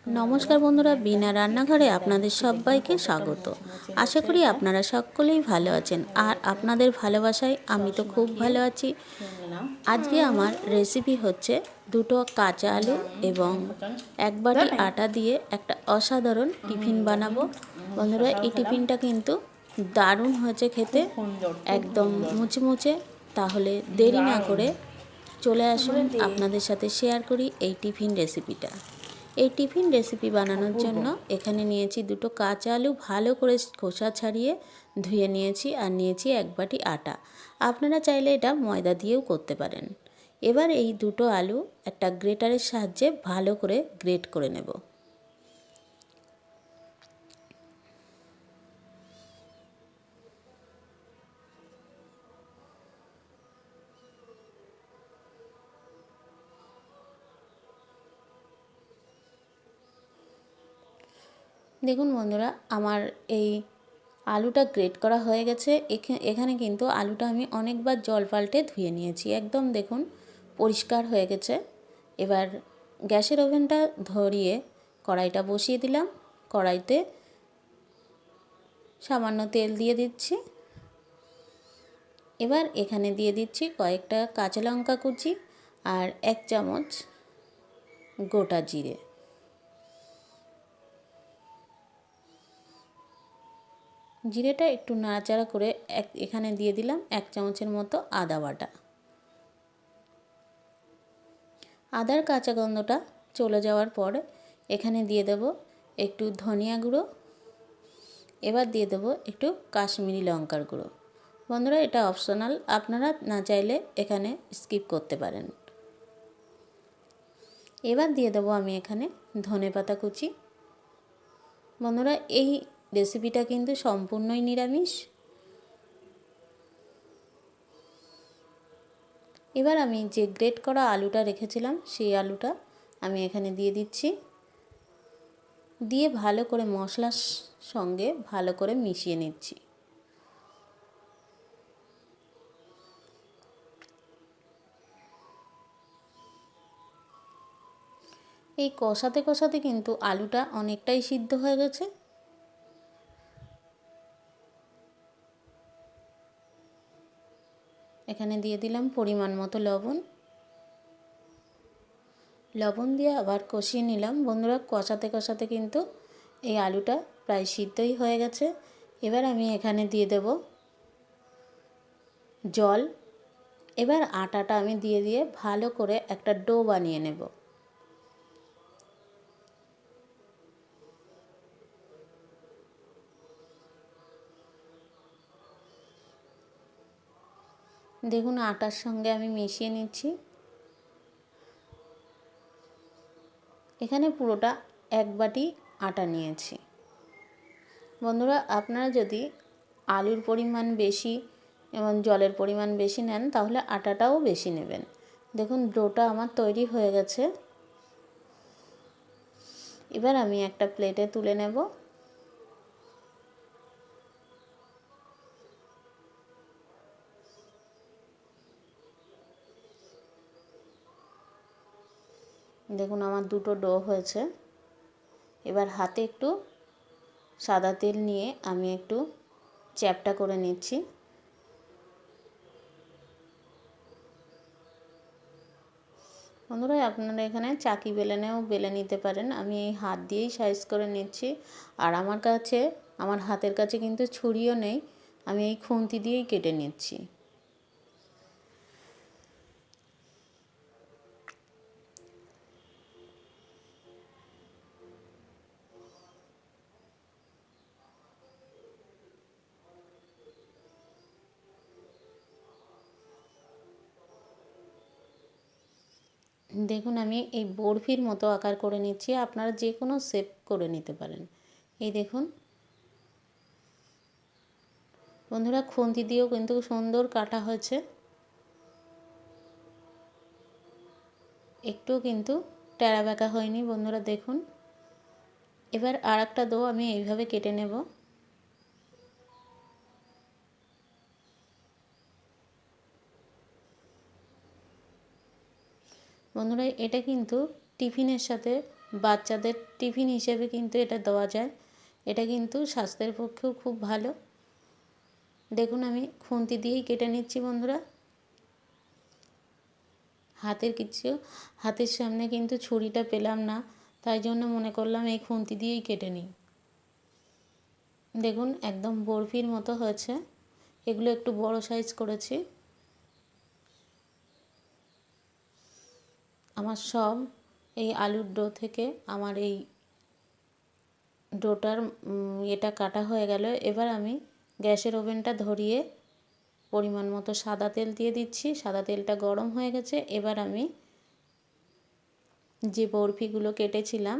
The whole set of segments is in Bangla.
নমস্কার বন্ধুরা, বিনা রান্নাঘরে আপনাদের সবাইকে স্বাগত। আশা করি আপনারা সকলেই ভালো আছেন, আর আপনাদের ভালোবাসায় আমি তো খুব ভালো আছি। আজকে আমার রেসিপি হচ্ছে দুটো কাঁচা আলু এবং এক বাটি আটা দিয়ে একটা অসাধারণ টিফিন বানাবো। বন্ধুরা, এই টিফিনটা কিন্তু দারুণ হয়েছে খেতে, একদম মুচমুচে। তাহলে দেরি না করে চলে আসুন, আপনাদের সাথে শেয়ার করি এই টিফিন রেসিপিটা। এই টিফিন রেসিপি বানানোর জন্য এখানে নিয়েছি দুটো কাঁচা আলু, ভালো করে খোসা ছাড়িয়ে ধুয়ে নিয়েছি, আর নিয়েছি এক বাটি আটা। আপনারা চাইলে এটা ময়দা দিয়েও করতে পারেন। এবার এই দুটো আলু একটা গ্রেটারের সাহায্যে ভালো করে গ্রেট করে নেব। দেখুন বন্ধুরা, আমার এই আলুটা গ্রেট করা হয়ে গেছে। এখানে কিন্তু আলুটা আমি অনেকবার জল পাল্টে ধুয়ে নিয়েছি, একদম দেখুন পরিষ্কার হয়ে গেছে। এবার গ্যাসের ওভেনটা ধরিয়ে কড়াইটা বসিয়ে দিলাম। কড়াইতে সামান্য তেল দিয়ে দিচ্ছি। এবার এখানে দিয়ে দিচ্ছি কয়েকটা কাঁচা লঙ্কা কুচি আর 1 চামচ গোটা জিরে। জিরেটা একটু নাড়াচাড়া করে এখানে দিয়ে দিলাম 1 চামচের মতো আদা বাটা। আদার কাঁচা গন্ধটা চলে যাওয়ার পর এখানে দিয়ে দেব একটু ধনিয়া গুঁড়ো। এবার দিয়ে দেব একটু কাশ্মীরি লঙ্কার গুঁড়ো। বন্ধুরা, এটা অপশনাল, আপনারা না চাইলে এখানে স্কিপ করতে পারেন। এবার দিয়ে দেবো আমি এখানে ধনেপাতা কুচি। বন্ধুরা, এই রেসিপিটা কিন্তু সম্পূর্ণই নিরামিষ। এবার আমি যে গ্রেট করা আলুটা রেখেছিলাম সেই আলুটা আমি এখানে দিয়ে দিচ্ছি। দিয়ে ভালো করে মশলার সঙ্গে ভালো করে মিশিয়ে নিচ্ছি। এই কষাতে কষাতে কিন্তু আলুটা অনেকটাই সিদ্ধ হয়ে গেছে। এখানে দিয়ে দিলাম পরিমাণ মতো লবণ। লবণ দিয়ে আবার কষিয়ে নিলাম। বন্ধুরা, কষাতে কষাতে কিন্তু এই আলুটা প্রায় সিদ্ধই হয়ে গেছে। এবার আমি এখানে দিয়ে দেব জল। এবার আটাটা আমি দিয়ে দিয়ে ভালো করে একটা ডো বানিয়ে নেব। দেখুন, আটার সঙ্গে আমি মিশিয়ে নিচ্ছি। এখানে পুরোটা 1 বাটি আটা নিয়েছি। বন্ধুরা, আপনারা যদি আলুর পরিমাণ বেশি এবং জলের পরিমাণ বেশি নেন তাহলে আটাটাও বেশি নেবেন। দেখুন, ডোটা আমার তৈরি হয়ে গেছে। এবার আমি একটা প্লেটে তুলে নেব। দেখুন, আমার দুটো ডো হয়েছে। এবার হাতে একটু সাদা তেল নিয়ে আমি একটু চ্যাপটা করে নিচ্ছি। বন্ধুরা, আপনারা এখানে চাকি বেলনেও বেলে নিতে পারেন। আমি এই হাত দিয়েই সাইজ করে নিচ্ছি। আর আমার হাতের কাছে কিন্তু ছুরিও নেই, আমি এই খুন্তি দিয়েই কেটে নিচ্ছি। দেখুন, আমি এই বরফির মতো আকার করে নিচ্ছি। আপনারা যে কোনো শেপ করে নিতে পারেন। এই দেখুন বন্ধুরা, খুন্তি দিয়েও কিন্তু সুন্দর কাটা হয়েছে, একটু কিন্তু টেরা বেঁকা হয়নি। বন্ধুরা দেখুন, এবার আর একটা ডো আমি এইভাবে কেটে নেব। বন্ধুরা, এটা কিন্তু টিফিনের সাথে বাচ্চাদের টিফিন হিসেবে কিন্তু এটা দেওয়া যায়। এটা কিন্তু স্বাস্থ্যের পক্ষেও খুব ভালো। দেখুন আমি খুন্তি দিয়েই কেটে নিচ্ছি বন্ধুরা। হাতের সামনে কিন্তু ছুরিটা পেলাম না, তাই জন্য মনে করলাম এই খুন্তি দিয়েই কেটে নিই। দেখুন একদম বরফির মতো হয়েছে। এগুলো একটু বড় সাইজ করেছি। আমার সব এই আলুর ডো থেকে আমার এই ডোটার এটা কাটা হয়ে গেল। এবার আমি গ্যাসের ওভেনটা ধরিয়ে পরিমাণ মতো সাদা তেল দিয়ে দিচ্ছি। সাদা তেলটা গরম হয়ে গেছে। এবার আমি যে বরফিগুলো কেটেছিলাম,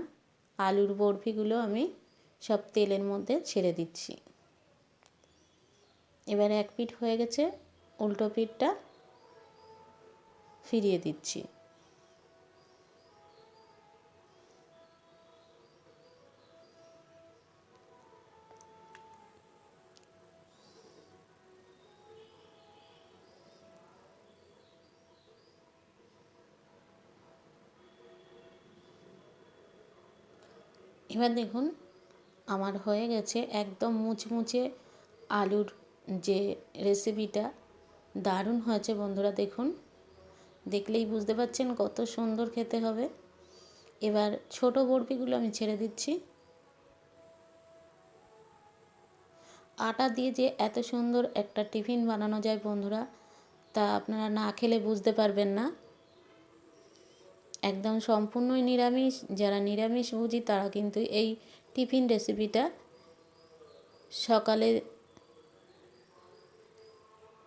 আলুর বরফিগুলো আমি সব তেলের মধ্যে ছেড়ে দিচ্ছি। এবার এক পিঠ হয়ে গেছে, উল্টো পিঠটা ফিরিয়ে দিচ্ছি। এবার দেখুন আমার হয়ে গেছে একদম মুচমুচে আলুর যে রেসিপিটা, দারুণ হয়েছে বন্ধুরা। দেখুন, দেখলেই বুঝতে পারছেন কত সুন্দর খেতে হবে। এবার ছোট বরফিগুলো আমি ছেড়ে দিচ্ছি। আটা দিয়ে যে এত সুন্দর একটা টিফিন বানানো যায় বন্ধুরা, তা আপনারা না খেলে বুঝতে পারবেন না। একদম সম্পূর্ণই নিরামিষ। যারা নিরামিষভোজী তারা কিন্তু এই টিফিন রেসিপিটা সকালে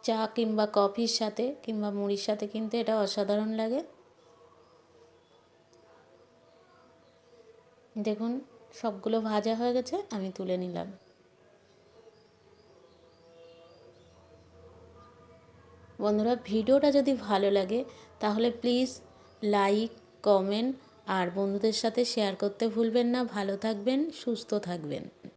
চা কিংবা কফির সাথে কিংবা মুড়ির সাথে কিন্তু এটা অসাধারণ লাগে। দেখুন সবগুলো ভাজা হয়ে গেছে, আমি তুলে নিলাম। বন্ধুরা ভিডিওটা যদি ভালো লাগে তাহলে প্লিজ লাইক, কমেন্ট আর বন্ধুদের সাথে শেয়ার করতে ভুলবেন না। ভালো থাকবেন, সুস্থ থাকবেন।